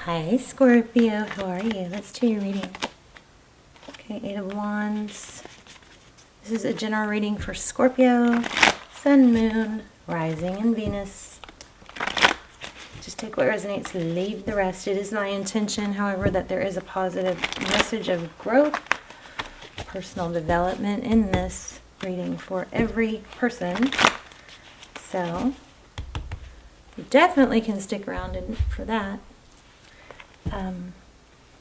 Hi Scorpio, how are you? Let's do your reading. Okay, Eight of Wands. This is a general reading for Scorpio, Sun, Moon, Rising, and Venus. Just take what resonates, leave the rest. It is my intention, however, that there is a positive message of growth, personal development in this reading for every person. So, you definitely can stick around for that.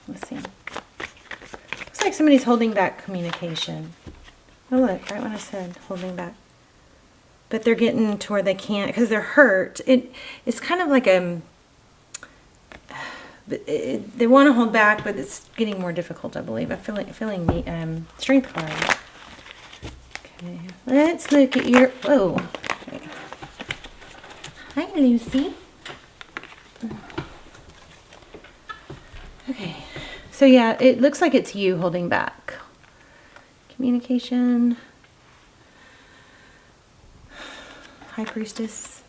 Let's see. Looks like somebody's holding back communication. Oh look, right when I said holding back. But they're getting to where they can't because they're hurt. It's kind of like they want to hold back, but it's getting more difficult, I believe. I'm feeling the strength card. Okay, let's look at your. Whoa. Okay. Hi, Lucy. Okay, so yeah, it looks like it's you holding back. Communication. High Priestess.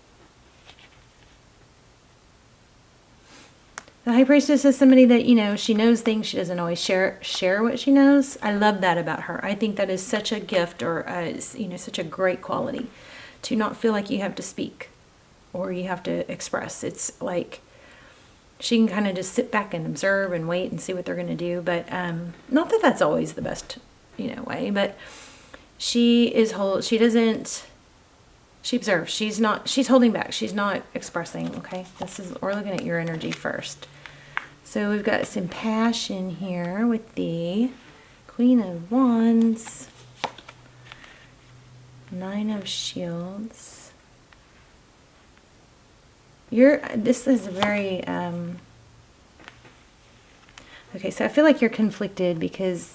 The High Priestess is somebody that, you know, she knows things. She doesn't always share what she knows. I love that about her. I think that is such a gift, or you know, such a great quality, to not feel like you have to speak or you have to express. It's like she can kind of just sit back and observe and wait and see what they're going to do. But not that that's always the best, you know, way. But she observes. She's holding back. She's not expressing. Okay, we're looking at your energy first. So we've got some passion here with the Queen of Wands, Nine of Shields. This is very, okay, so I feel like you're conflicted because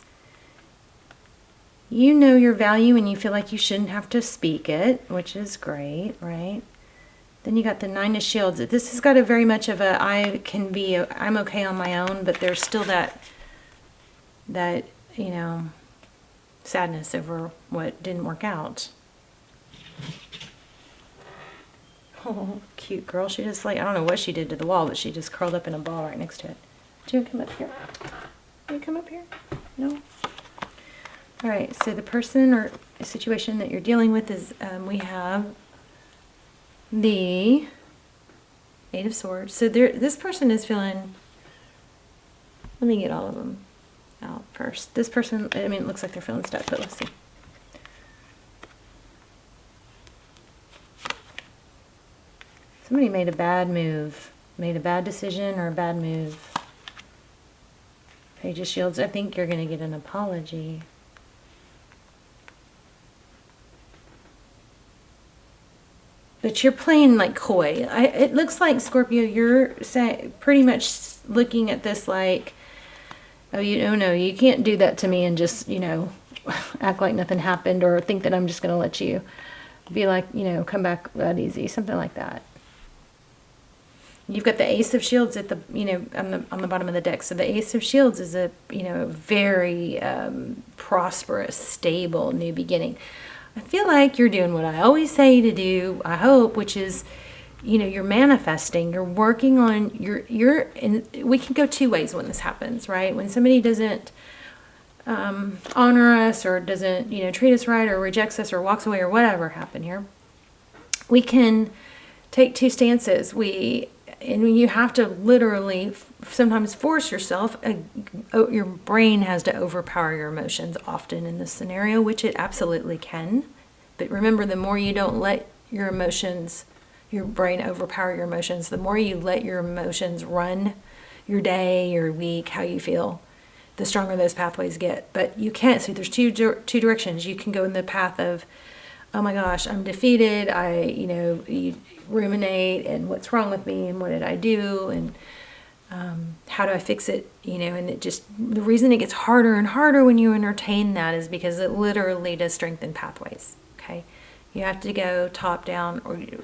you know your value and you feel like you shouldn't have to speak it, which is great, right? Then you got the Nine of Shields. This has got a very much of a, I'm okay on my own, but there's still that, you know, sadness over what didn't work out. Oh, cute girl. She just, like, I don't know what she did to the wall, but she just curled up in a ball right next to it. Do you want to come up here? Can you come up here? No? All right, so the person or situation that you're dealing with is, we have the Eight of Swords. So this person is feeling, let me get all of them out first. This person, I mean, it looks like they're feeling stuck, but let's see. Somebody made a bad move, made a bad decision or a bad move. Page of Shields, I think you're going to get an apology. But you're playing like coy. It looks like, Scorpio, you're pretty much looking at this like, oh, no, you can't do that to me and just, you know, act like nothing happened, or think that I'm just going to let you be like, you know, come back that easy, something like that. You've got the Ace of Shields at the, you know, on the bottom of the deck. So the Ace of Shields is a, you know, very prosperous, stable new beginning. I feel like you're doing what I always say to do, I hope, which is, you know, you're manifesting, you're working on and we can go two ways when this happens, right? When somebody doesn't honor us, or doesn't, you know, treat us right, or rejects us, or walks away, or whatever happened here, we can take two stances. And you have to literally sometimes force yourself. Your brain has to overpower your emotions often in this scenario, which it absolutely can. But remember, the more you don't let your brain overpower your emotions, the more you let your emotions run your day, your week, how you feel, the stronger those pathways get. But you can't. So there's two directions. You can go in the path of, oh my gosh, I'm defeated. You ruminate, and what's wrong with me, and what did I do, and how do I fix it, you know, and the reason it gets harder and harder when you entertain that is because it literally does strengthen pathways, okay? You have to go top down, or you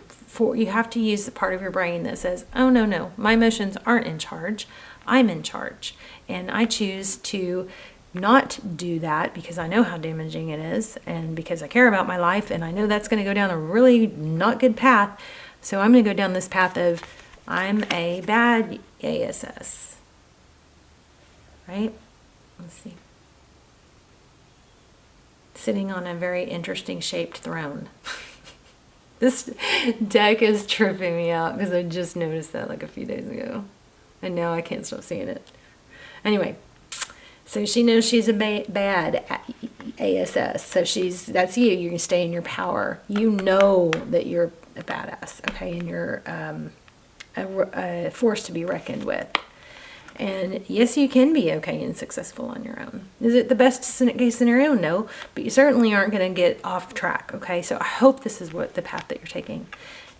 have to use the part of your brain that says, oh, no, my emotions aren't in charge. I'm in charge, and I choose to not do that because I know how damaging it is, and because I care about my life, and I know that's going to go down a really not good path. So I'm going to go down this path of, I'm a bad ASS. Right? Let's see. Sitting on a very interesting shaped throne. This deck is tripping me out because I just noticed that like a few days ago. And now I can't stop seeing it. Anyway, so she knows she's a bad ASS. So that's you. You can stay in your power. You know that you're a badass, okay? And you're a force to be reckoned with. And yes, you can be okay and successful on your own. Is it the best case scenario? No, but you certainly aren't going to get off track, okay? So I hope this is the path that you're taking.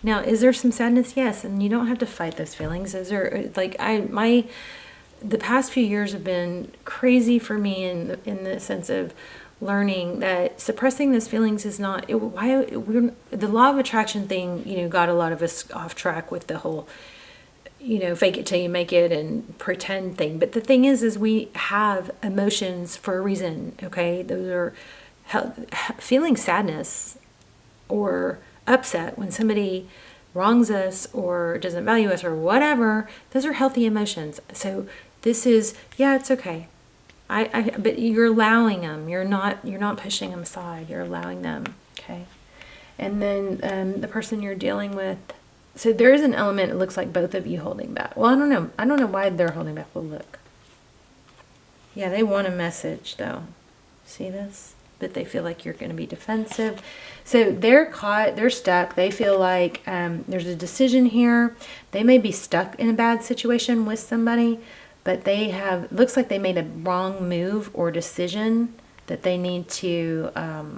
Now, is there some sadness? Yes, and you don't have to fight those feelings. Is there, like, the past few years have been crazy for me in the sense of learning that suppressing those feelings is not, the law of attraction thing, got a lot of us off track with the whole, fake it till you make it and pretend thing. But the thing is we have emotions for a reason, okay? Those are feeling sadness or upset when somebody wrongs us or doesn't value us or whatever. Those are healthy emotions. So this is, yeah, it's okay. But you're allowing them. You're not pushing them aside. You're allowing them, okay? And then the person you're dealing with, so there is an element, it looks like both of you holding back. Well, I don't know. I don't know why they're holding back. We'll look. Yeah, they want a message, though. See this? But they feel like you're going to be defensive. So they're caught. They're stuck. They feel like there's a decision here. They may be stuck in a bad situation with somebody, but looks like they made a wrong move or decision that they need to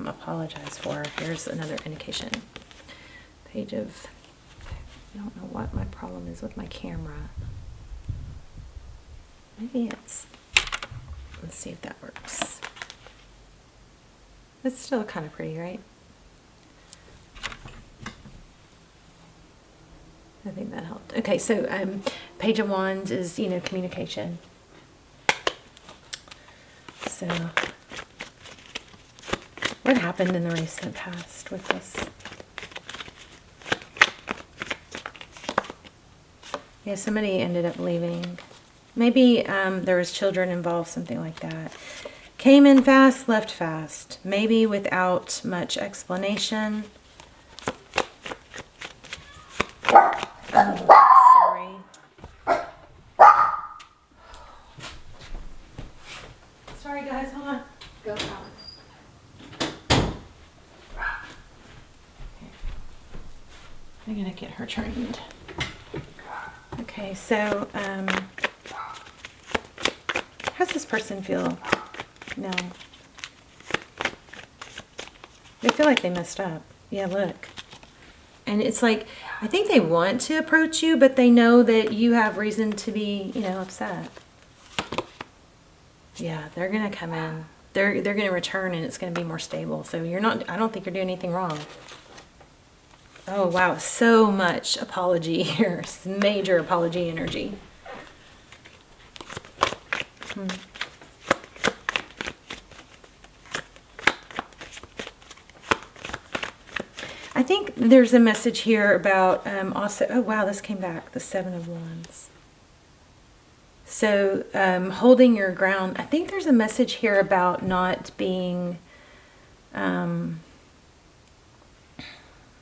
apologize for. Here's another indication. Page of... I don't know what my problem is with my camera. Maybe let's see if that works. It's still kind of pretty, right? I think that helped. Okay, so Page of Wands is, communication. So what happened in the recent past with this? Yeah, somebody ended up leaving. Maybe there was children involved, something like that. Came in fast, left fast. Maybe without much explanation. Sorry. Sorry guys, hold on. Go out. I'm gonna get her trained. Okay, so how's this person feel? No. They feel like they messed up. Yeah, look. And it's like, I think they want to approach you, but they know that you have reason to be, upset. Yeah, they're going to come in. They're going to return and it's going to be more stable. So I don't think you're doing anything wrong. Oh, wow. So much apology here. Major apology energy. I think there's a message here about also, oh wow, this came back, the Seven of Wands. So holding your ground. I think there's a message here about not being a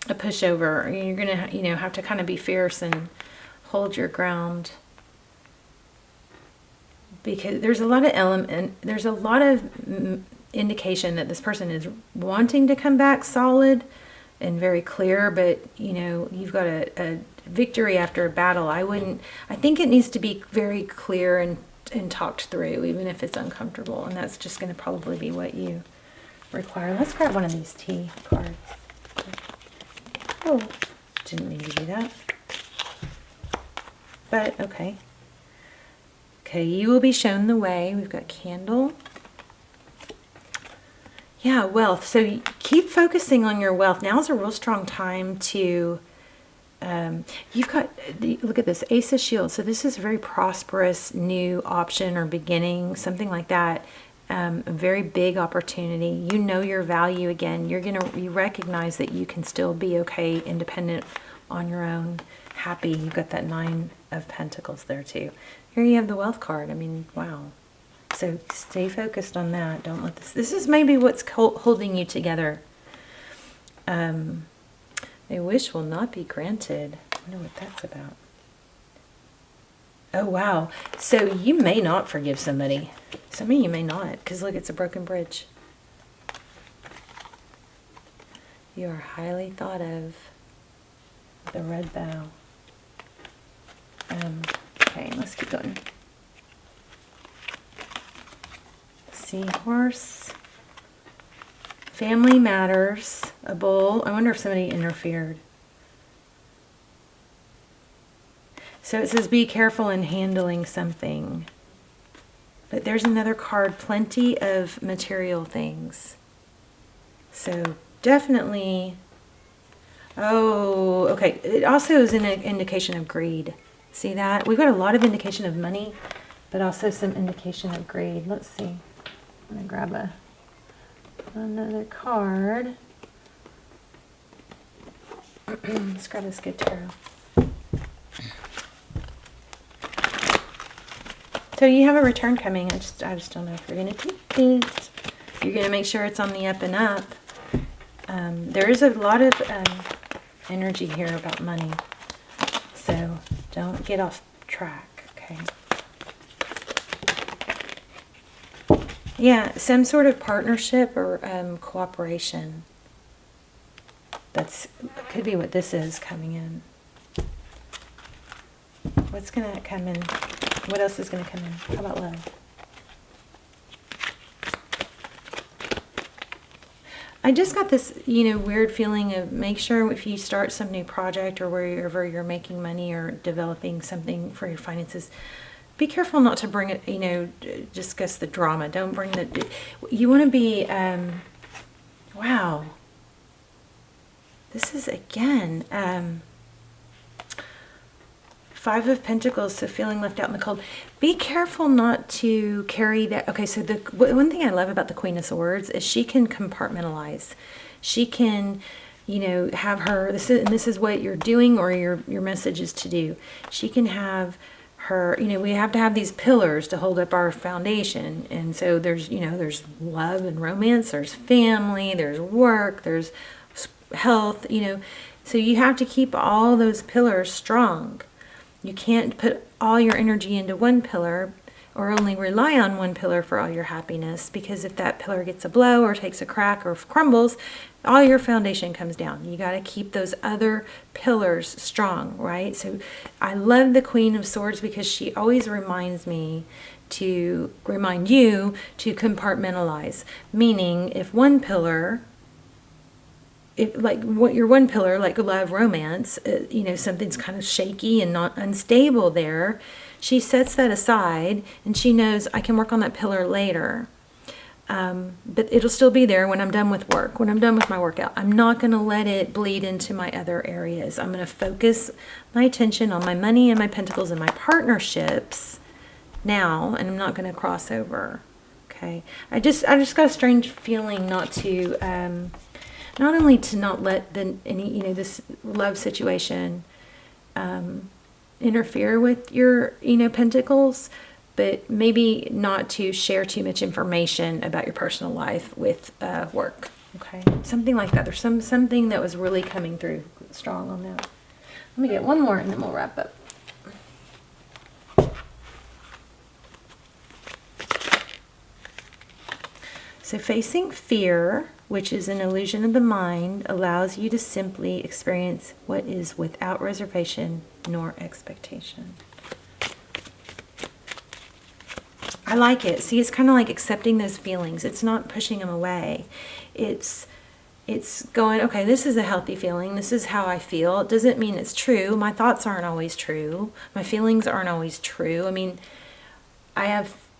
pushover. You're gonna, have to kind of be fierce and hold your ground, because there's a lot of indication that this person is wanting to come back solid and very clear, but you've got a victory after a battle. I think it needs to be very clear and talked through, even if it's uncomfortable, and that's just going to probably be what you require. Let's grab one of these tea cards. Oh, didn't mean to do that. But okay. Okay, you will be shown the way. We've got candle. Yeah, wealth. So keep focusing on your wealth. Now is a real strong time to, you've got, look at this, Ace of Shields. So this is a very prosperous new option or beginning, something like that. A very big opportunity. You know your value again. You recognize that you can still be okay, independent on your own. happy. You've got that 9 of Pentacles there too. Here you have the wealth card. I mean, wow. So stay focused on that. Don't let this is maybe what's holding you together. A wish will not be granted. I wonder what that's about. Oh, wow. So you may not forgive somebody. Some of you may not, because look, it's a broken bridge. You are highly thought of. The red bow. Okay, let's keep going. Seahorse. Family matters. A bull. I wonder if somebody interfered. So it says be careful in handling something. But there's another card. Plenty of material things. So definitely... Oh, okay. It also is an indication of greed. See that? We've got a lot of indication of money, but also some indication of greed. Let's see. I'm going to grab another card. Let's grab this good tarot. So you have a return coming. I just don't know if you're going to take it. You're going to make sure it's on the up and up. There is a lot of energy here about money. So don't get off track, okay? Yeah, some sort of partnership or cooperation. Could be what this is coming in. What's going to come in? What else is going to come in? How about love? I just got this, weird feeling of make sure if you start some new project or wherever you're making money or developing something for your finances, be careful not to bring it, discuss the drama. Don't bring you want to be, wow. This is, again, 5 of Pentacles, so feeling left out in the cold. Be careful not to carry that. Okay, so the one thing I love about the Queen of Swords is she can compartmentalize. She can, have her, this is what you're doing or your message is to do. She can have her, we have to have these pillars to hold up our foundation. And so there's, there's love and romance, there's family, there's work, there's health, so you have to keep all those pillars strong. You can't put all your energy into one pillar or only rely on one pillar for all your happiness, because if that pillar gets a blow or takes a crack or crumbles, all your foundation comes down. You got to keep those other pillars strong, right? So I love the Queen of Swords because she always reminds me to remind you to compartmentalize, meaning if one pillar... your one pillar, like love, romance, something's kind of shaky and not unstable there, she sets that aside and she knows I can work on that pillar later. But it'll still be there when I'm done with work, when I'm done with my workout. I'm not going to let it bleed into my other areas. I'm going to focus my attention on my money and my pentacles and my partnerships now, and I'm not going to cross over. Okay. I just got a strange feeling not to... not only to not let this love situation interfere with your, pentacles, but maybe not to share too much information about your personal life with work. Okay, something like that. There's something that was really coming through strong on that. Let me get one more and then we'll wrap up. So facing fear, which is an illusion of the mind, allows you to simply experience what is without reservation nor expectation. I like it. See, it's kind of like accepting those feelings. It's not pushing them away. It's going, okay, this is a healthy feeling. This is how I feel. It doesn't mean it's true. My thoughts aren't always true. My feelings aren't always true. I mean,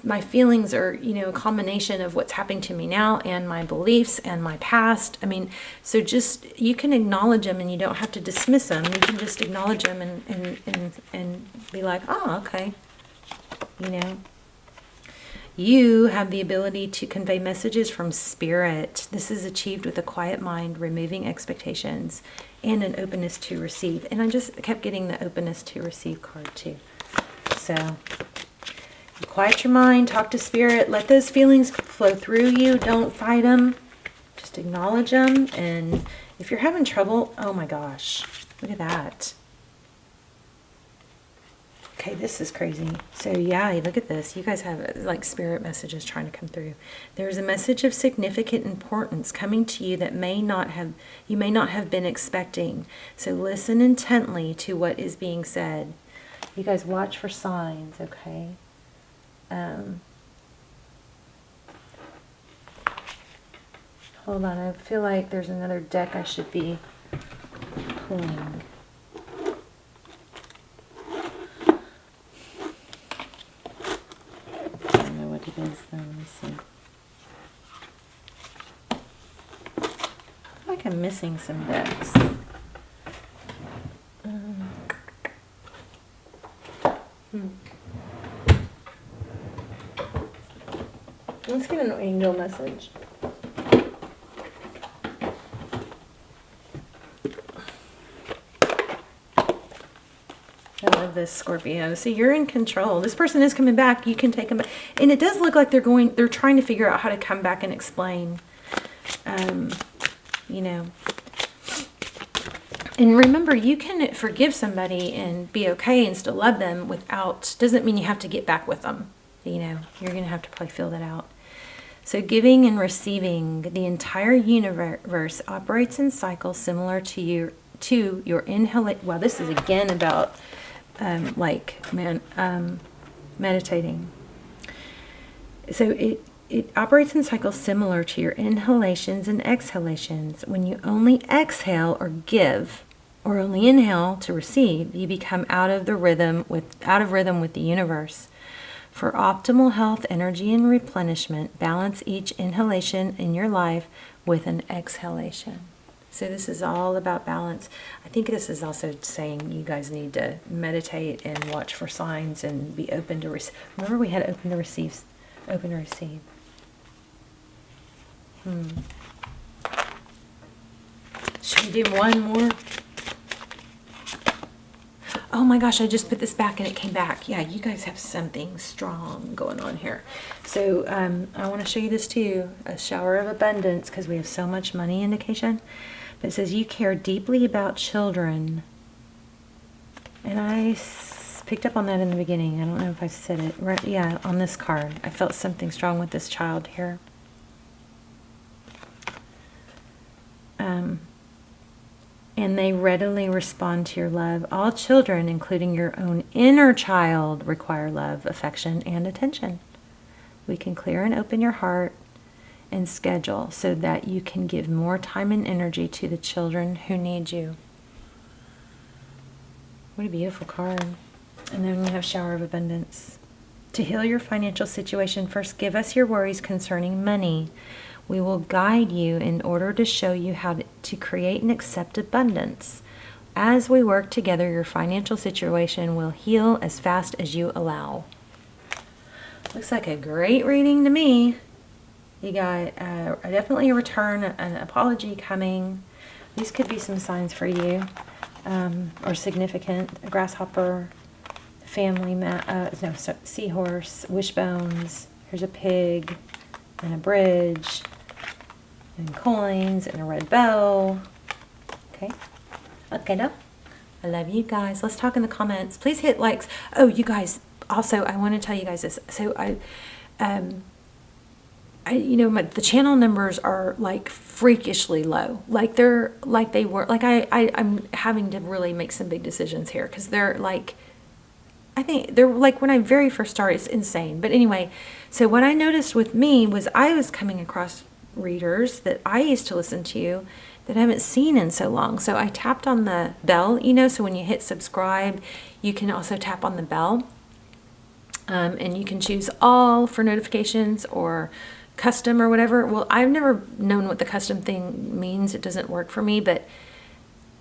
my feelings are, a combination of what's happening to me now and my beliefs and my past. I mean, so just, you can acknowledge them and you don't have to dismiss them. You can just acknowledge them and be like, oh, okay. You have the ability to convey messages from spirit. This is achieved with a quiet mind, removing expectations, and an openness to receive. And I just kept getting the openness to receive card too. So quiet your mind, talk to spirit, let those feelings flow through you. Don't fight them. Just acknowledge them. And if you're having trouble, oh my gosh, look at that. Okay, this is crazy. So yeah, look at this. You guys have like spirit messages trying to come through. There's a message of significant importance coming to you that you may not have been expecting. So listen intently to what is being said. You guys watch for signs, okay? Hold on, I feel like there's another deck I should be pulling. I don't know what it is though, let me see. I feel like I'm missing some decks. Let's get an angel message. I love this, Scorpio. So you're in control. This person is coming back. You can take them back. And it does look like they're trying to figure out how to come back and explain. You know. And remember, you can forgive somebody and be okay and still love them doesn't mean you have to get back with them. You know, you're going to have to probably feel that out. So giving and receiving, the entire universe operates in cycles similar to your inhalation. Well, this is again about meditating. So it operates in cycles similar to your inhalations and exhalations. When you only exhale or give, or only inhale to receive, you become out of rhythm with the universe. For optimal health, energy, and replenishment, balance each inhalation in your life with an exhalation. So this is all about balance. I think this is also saying you guys need to meditate and watch for signs and be open to receive. Remember we had open to receive. Open to receive. Should we do one more? Oh my gosh, I just put this back and it came back. Yeah, you guys have something strong going on here. So I want to show you this too. A shower of abundance, because we have so much money indication. But it says you care deeply about children. And I picked up on that in the beginning. I don't know if I said it right. Yeah, on this card. I felt something strong with this child here. And they readily respond to your love. All children, including your own inner child, require love, affection, and attention. We can clear and open your heart and schedule so that you can give more time and energy to the children who need you. What a beautiful card. And then we have shower of abundance. To heal your financial situation, first give us your worries concerning money. We will guide you in order to show you how to create and accept abundance. As we work together, your financial situation will heal as fast as you allow. Looks like a great reading to me. You got definitely a return, an apology coming. These could be some signs for you, or significant. A grasshopper, family, seahorse, wishbones. Here's a pig, and a bridge, and coins, and a red bow. Okay. Okay, no. I love you guys. Let's talk in the comments. Please hit likes. Oh, you guys. Also, I want to tell you guys this. So the channel numbers are like freakishly low. Like I'm having to really make some big decisions here because they're like, I think they're like when I very first started, it's insane. But anyway, so what I noticed with me was I was coming across readers that I used to listen to that I haven't seen in so long. So I tapped on the bell, so when you hit subscribe, you can also tap on the bell. And you can choose all for notifications or custom or whatever. Well, I've never known what the custom thing means. It doesn't work for me, but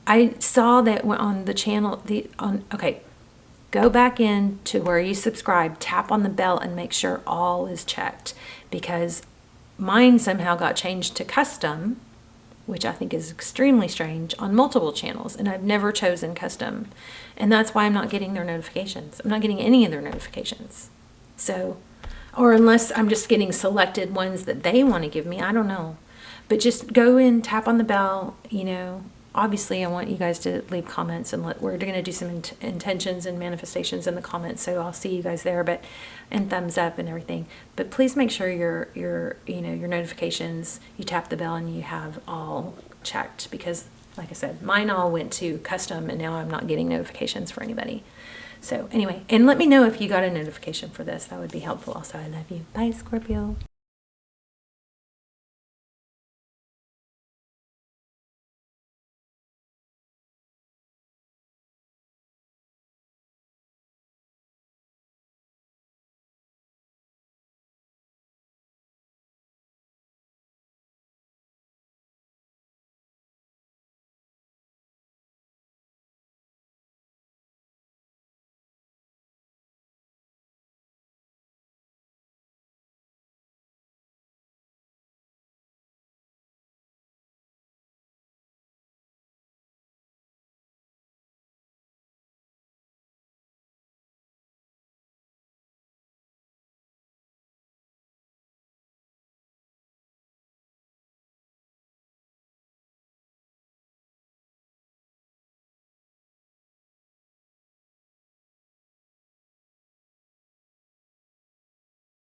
I saw that on the channel, go back in to where you subscribe, tap on the bell, and make sure all is checked, because mine somehow got changed to custom, which I think is extremely strange, on multiple channels, and I've never chosen custom, and that's why I'm not getting their notifications. I'm not getting any of their notifications. So, or unless I'm just getting selected ones that they want to give me, I don't know. But just go in, tap on the bell, you know. Obviously, I want you guys to leave comments, and we're going to do some intentions and manifestations in the comments, so I'll see you guys there, and thumbs up and everything. But please make sure your notifications, you tap the bell and you have all checked, because like I said, mine all went to custom, and now I'm not getting notifications for anybody. So anyway, and let me know if you got a notification for this. That would be helpful also. I love you. Bye, Scorpio.